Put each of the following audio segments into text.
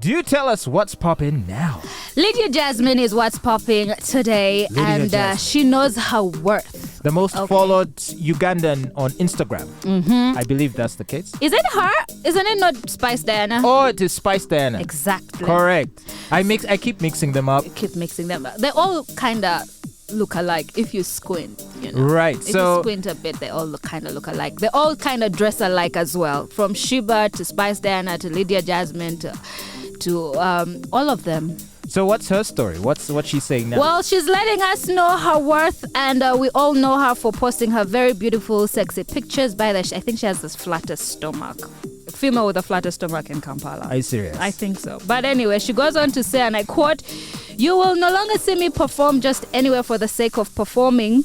do tell us what's popping now. Lydia Jazmine is what's popping today, and she knows her worth. The most followed Ugandan on Instagram. I believe that's the case. Is it her? Isn't it not Spice Diana? Oh, it is Spice Diana. Exactly. Correct. I keep mixing them up. You keep mixing them up. They all kind of look alike if you squint. Right. If you squint a bit, they all kind of look alike. They all kind of dress alike as well. From Sheba to Spice Diana to Lydia Jazmine to all of them. So what's her story? What's she saying now? Well, she's letting us know her worth, and we all know her for posting her very beautiful, sexy pictures. I think she has this flatter stomach. Female with a flatter stomach in Kampala. Are you serious? I think so. But anyway, she goes on to say, and I quote, "You will no longer see me perform just anywhere for the sake of performing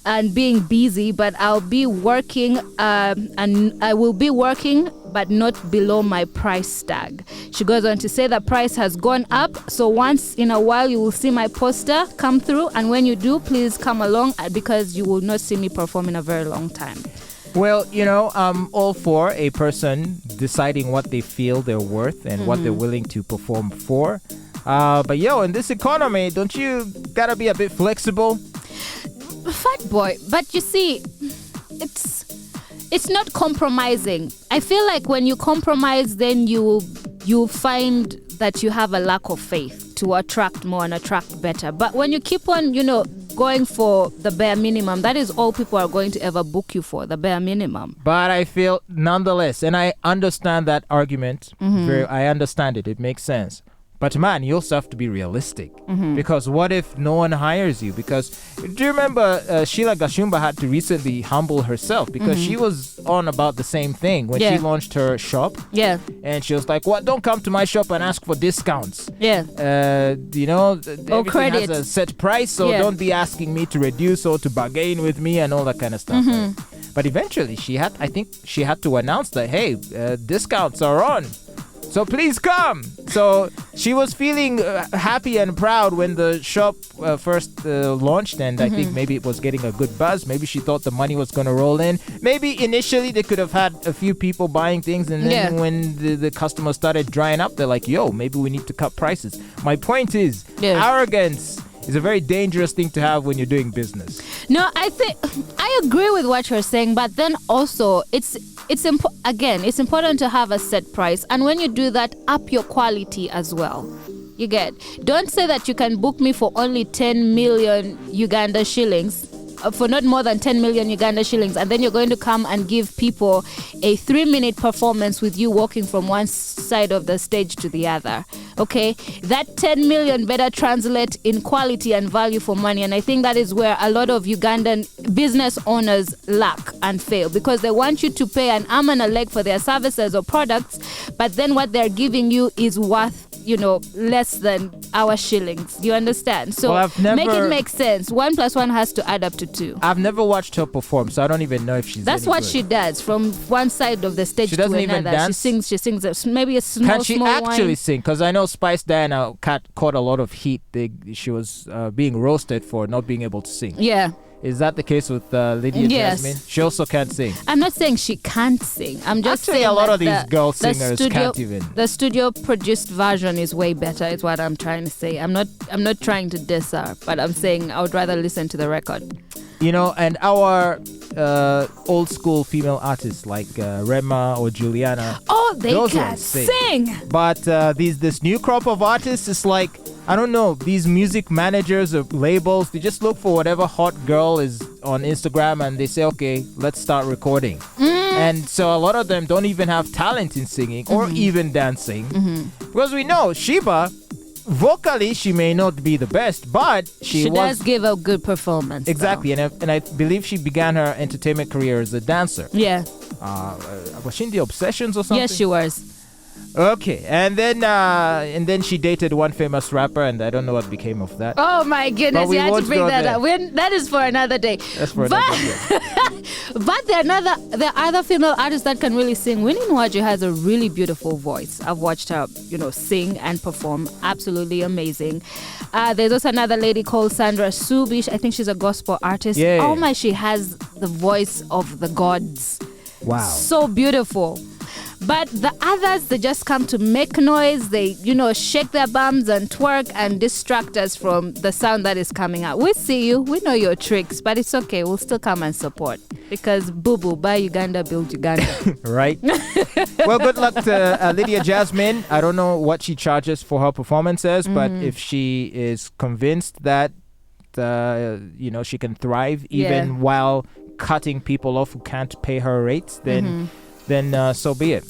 and being busy, but I'll be working and I will be working, but not below my price tag." She goes on to say the price has gone up, so once in a while you will see my poster come through, and when you do, please come along because you will not see me perform in a very long time. Well, I'm all for a person deciding what they feel they're worth and what they're willing to perform for. But in this economy, don't you gotta be a bit flexible? Fatboy, but you see, it's not compromising. I feel like when you compromise, then you'll find that you have a lack of faith to attract more and attract better. But when you keep on, going for the bare minimum, that is all people are going to ever book you for, the bare minimum. But I feel nonetheless, and I understand that argument. I understand it. It makes sense. But man, you also have to be realistic. Because what if no one hires you? Because do you remember Sheila Gashumba had to recently humble herself because she was on about the same thing when she launched her shop. Yeah. And she was like, "What? Don't come to my shop and ask for discounts." Yeah. Everything credit. has a set price, so don't be asking me to reduce or to bargain with me and all that kind of stuff. Right? But eventually, I think she had to announce that, hey, discounts are on. So please come. So she was feeling happy and proud when the shop first launched, and I think maybe it was getting a good buzz. Maybe she thought the money was going to roll in. Maybe initially they could have had a few people buying things, and then when the customers started drying up, they're like, maybe we need to cut prices. My point is, arrogance is a very dangerous thing to have when you're doing business. No, I agree with what you're saying, but then also it's important to have a set price, and when you do that, up your quality as well. You get? Don't say that you can book me for only 10 million Uganda shillings. For not more than 10 million Uganda shillings, and then you're going to come and give people a 3-minute performance with you walking from one side of the stage to the other. Okay, that 10 million better translate in quality and value for money, and I think that is where a lot of Ugandan business owners lack and fail, because they want you to pay an arm and a leg for their services or products, but then what they're giving you is worth less than our shillings. You understand? So make it make sense. 1 + 1 has to add up to 2. I've never watched her perform, so I don't even know if she's That's what good. she does from one side of the stage she to doesn't another. Even dance? She sings maybe a small Can she actually wine. sing? Because I know Spice Diana caught a lot of heat. She was being roasted for not being able to sing. Yeah. Is that the case with Lydia Jazmine? She also can't sing. I'm not saying she can't sing. I'm just saying a lot of these girl singers can't even. The studio produced version is way better, is what I'm trying to say. I'm not trying to diss her, but I'm saying I would rather listen to the record. And our old school female artists like Rema or Juliana. Oh, they can sing. But this new crop of artists is like, I don't know, these music managers or labels, they just look for whatever hot girl is on Instagram and they say, okay, let's start recording. And so a lot of them don't even have talent in singing or even dancing. Because we know Sheba, vocally, she may not be the best, but she does give a good performance. Exactly, and I believe she began her entertainment career as a dancer. Yeah. Was she in the Obsessions or something? Yes, she was. Okay, and then she dated one famous rapper, and I don't know what became of that. Oh my goodness, you had to bring that up. That is for another day. That's for another day. But there are other female artists that can really sing. Winnie Nwaju has a really beautiful voice. I've watched her, sing and perform. Absolutely amazing. There's also another lady called Sandra Subish. I think she's a gospel artist. Yeah. Oh my, she has the voice of the gods. Wow. So beautiful. But the others, they just come to make noise. They, shake their bums and twerk and distract us from the sound that is coming out. We see you. We know your tricks, but it's okay. We'll still come and support because boo-boo, buy Uganda, build Uganda. Right. Well, good luck to Lydia Jazmine. I don't know what she charges for her performances, but if she is convinced that, she can thrive even while cutting people off who can't pay her rates, then so be it.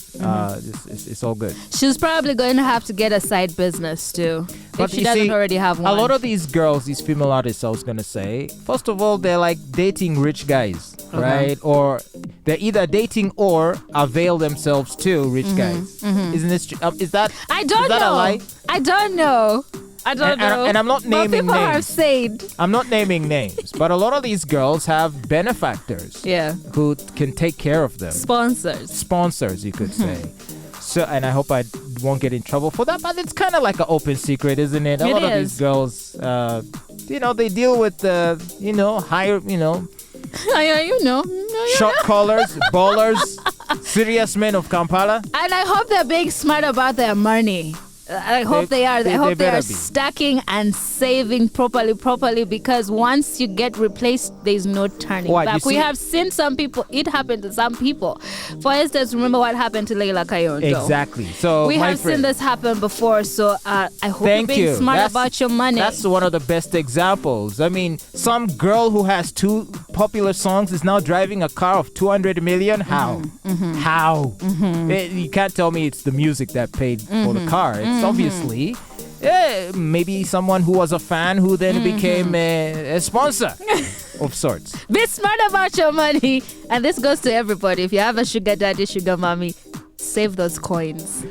It's all good. She's probably going to have to get a side business too, if she doesn't already have one. A lot of these girls, these female artists, I was going to say, first of all, they're like dating rich guys, right? Or they're either dating or avail themselves to rich guys. Isn't this is that? I don't is that know. A lie? I don't know. And I'm not naming people names. Have said. I'm not naming names, but a lot of these girls have benefactors. Who can take care of them. Sponsors, you could say. So, and I hope I won't get in trouble for that, but it's kind of like an open secret, isn't it? A lot of these girls, they deal with higher, short callers, ballers, serious men of Kampala. And I hope they're being smart about their money. I hope they are. I hope they are stacking and saving properly, because once you get replaced, there's no turning back. We have seen some people, it happened to some people. For instance, remember what happened to Leila Kayondo. Exactly. So we have seen this happen before. So I hope you're being smart about your money. That's one of the best examples. I mean, some girl who has 2 popular songs is now driving a car of 200 million. How? How? You can't tell me it's the music that paid for the car. It's obviously maybe someone who was a fan who then became a sponsor of sorts. Be smart about your money. And this goes to everybody. If you have a sugar daddy, sugar mommy, save those coins.